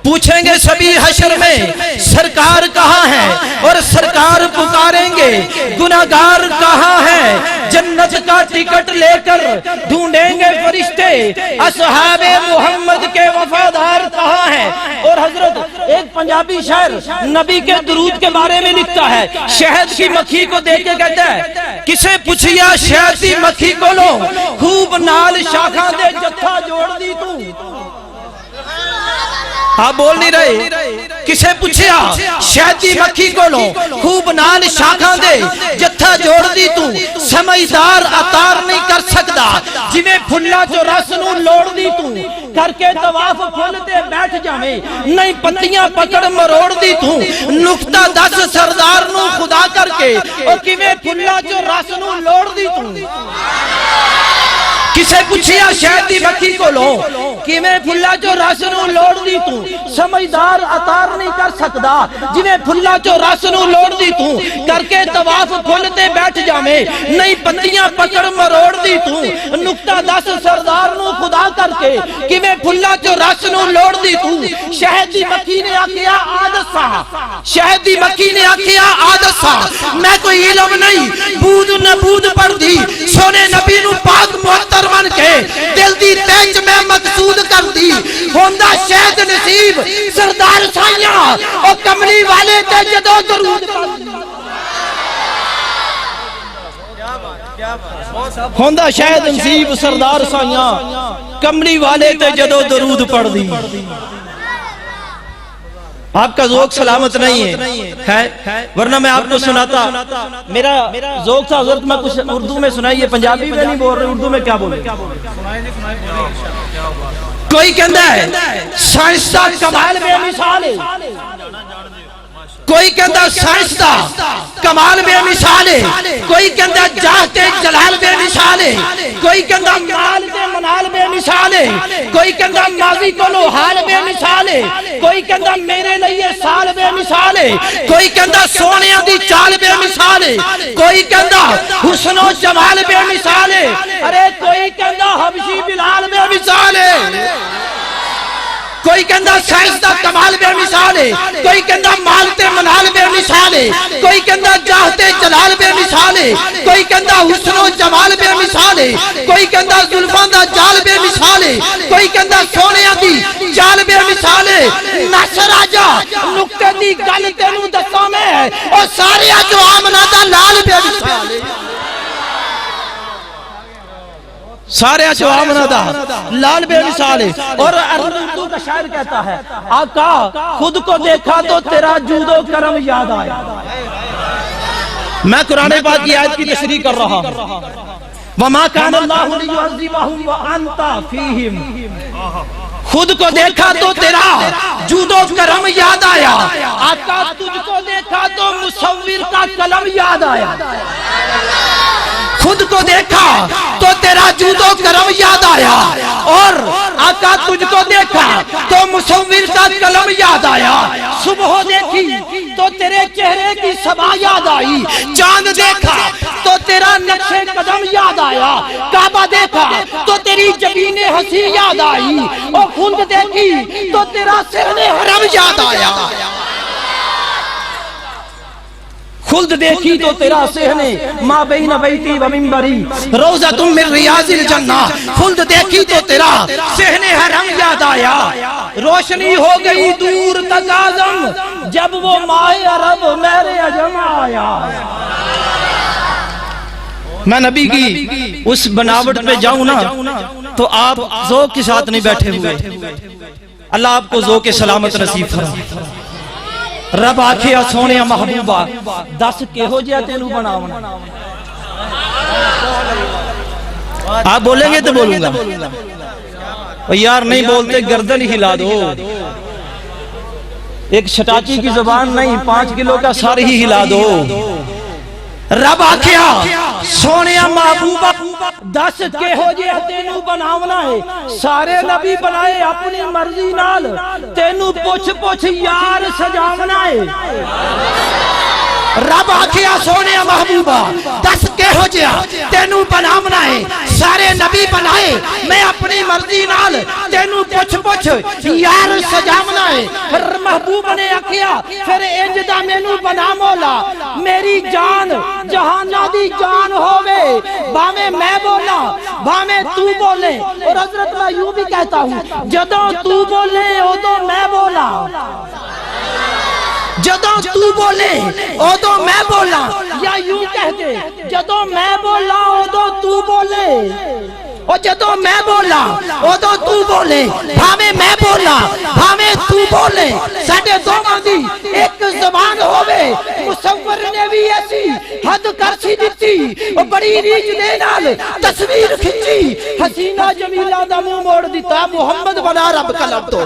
پوچھیں گے سبھی حشر میں سرکار کہاں ہے، اور سرکار پکاریں گے گناہگار کہاں ہے، جنت کا ٹکٹ لے کر ڈھونڈیں گے فرشتے اصحاب محمد کے وفادار کہاں ہیں۔ اور حضرت ایک پنجابی شاعر نبی کے درود کے بارے میں لکھتا ہے، شہد کی مکھی کو دیکھ کے کہتا ہے کسے پوچھیا شہد کی مکھی کو لو، خوب نال شاخاں دے جتھا جوڑ دی تو۔ آپ بول نہیں رہے، کسے پوچھیا شہد کی مکھی کو لو، خوب نال شاخاں دے جتھا جوڑ دی تو، سمجھدار اتار نہیں کر سکدا جویں پھلا جو رس نو لوڑ دی تو، کر کے طواف پھل تے بیٹھ جاویں نہیں پتیاں پکڑ مروڑ دی تو، نقطہ دس سردار نو خدا کر کے او کیویں پھلا جو رس نو لوڑ دی تو۔ کسے پوچھیا شہد دی مکھی کو لو، کیویں پھلا جو رس نو لوڑ دی تو، سمجھدار اتار نہیں کر سکدا جویں پھلا جو رس نو لوڑ دی تو، کر کے طواف پھل تے بیٹھ جاویں نہیں پتیاں پکڑ مروڑ دی تو، نقطہ دس سردار نو خدا کر کے کیویں پھلا جو رس نو لوڑ دی تو۔ شہد دی مکھی نے آکھیا آدسا، شہد دی مکھی نے آکھیا آدسا، میں کوئی علم نہیں بود نبود پڑھ دی، سونے نبی نو پاک محتر بن کے دل دی تیج میں مقصود کر دی، ہوندہ شہد نصیب سردار سائیاں اور کملی والے تے جدو درود پڑھ دی، ہوندہ شہد نصیب سردار سائیاں کملی والے تے جدو درود پڑھ دی۔ آپ کا ذوق سلامت نہیں ہے، ورنہ میں آپ کو سناتا، میرا ذوق تھا حضرت میں کچھ اردو میں سنائیے، پنجابی میں نہیں بول رہے، اردو میں کیا بولے۔ کوئی کہندہ ہے سائنس دا کمال بے مثال ہے، کوئی کہندہ سائنس دا کمال بے مثال ہے، کوئی کہندہ جاہتے جلال بے مثال ہے، کوئی کہندہ مال تے منال بے مثال ہے، کوئی کہندہ ماضی کو لو حال بے مثال ہے، کوئی کہندہ میرے لئے سال بے مثال ہے، کوئی کہندہ سونیاں دی چال بے مثال ہے، کوئی کہندہ حسن و جمال بے مثال ہے، ارے کوئی کہندہ حبشی بلال بے مثال ہے، کوئی کہندہ سائنس دا کمال بے مثال ہے، کوئی کہندہ مال تے منال بے مثال ہے، کوئی کہندہ جاہتے جلال بے مثال ہے، کوئی کہندہ حسن و جمال بے مثال ہے، کوئی کہندہ زلفاں دا جال بے مثال ہے، کوئی کہندہ سونیاں دی چال بے مثال ہے، ناصر آجا نکتے دی گل تینوں دساں میں ہے، اور سارے جو آمنہ دا لال بے مثال ہے، سارے جو آمنہ دا لال بے مثال ہے۔ اور اردو کا شاعر کہتا ہے آقا خود کو دیکھا تو تیرا جود و کرم یاد آیا۔ میں قرآن پاک کی آیت کی تشریح کر رہا ہوں، وَمَا كَانَ اللَّهُ لِيُعَذِّبَهُمْ وَأَنْتَ فِيهِمْ، خود کو دیکھا تو تیرا جود و کرم یاد آیا، آقا تجھ کو دیکھا تو مصور کا قلم یاد آیا، خود کو دیکھا تو تیرا جود و کرم یاد آیا، اور آقا تجھ کو دیکھا تو مصور کا قلم یاد آیا، صبح دیکھی تو تیرے چہرے کی صبا یاد آئی، چاند دیکھا تو تیرا نقش قدم یاد آیا، کعبہ دیکھا تو تیری جبین حسی یاد آئی، اور خلد دیکھی تو تیرا صحن حرم یاد آیا، خلد دیکھی تو تیرا صحن ما بین بیتی و منبری روضۃ من ریاض الجنہ، خلد دیکھی تو تیرا صحن حرم یاد آیا، روشنی ہو گئی دور تک آزم جب وہ ماہ عرب مہر عجم آیا۔ میں نبی کی اس بناوٹ پہ جاؤں نا تو آپ ذوق کے ساتھ نہیں بیٹھے ہوئے، اللہ آپ کو ذوق سلامت نصیب فرمائے۔ رب آکھیا سونے محبوبہ دس کہو جیا تینوں بناونا، آپ بولیں گے تو بولوں گا، یار نہیں بولتے گردن ہلا دو، ایک شٹاچی کی زبان نہیں 5 کلو کا سر ہی ہلا دو۔ رب آکھیا سونے محبوبہ دس کہو جے تینوں بناونا ہے، سارے نبی بنائے اپنی مرضی نال، تینوں پوچھ پوچھ یار سجاونا ہے۔ رب آکھیا سونے محبوبہ دس کہو جیا تینوں بنامنا ہے سارے نبی بنائے میں اپنی مرضی نال تینوں پوچھ یار سجامنا ہے محبوب نے آکھیا پھر اجدہ مینوں بنا مولا میری جان جہانہ دی جان ہووے بھامے میں بولا بھامے تو بولے اور حضرت میں یوں بھی کہتا ہوں جدوں تو بولے ادوں میں بولا جدوں تو بولے ادوں میں بولا یا یوں کہہ دے جدوں میں بولا ادوں تو بولے اور جدوں میں بولا ادوں تو بولے بھاویں میں بولا بھاویں تو بولے ساڈے دوواں دی ایک زبان ہووے مصور نے بھی ایسی حد کر سی دتی او بڑی ریچ دے نال تصویر کھچی حسینہ جمیلہ دا منہ موڑ دیتا محمد بنا رب قلم تو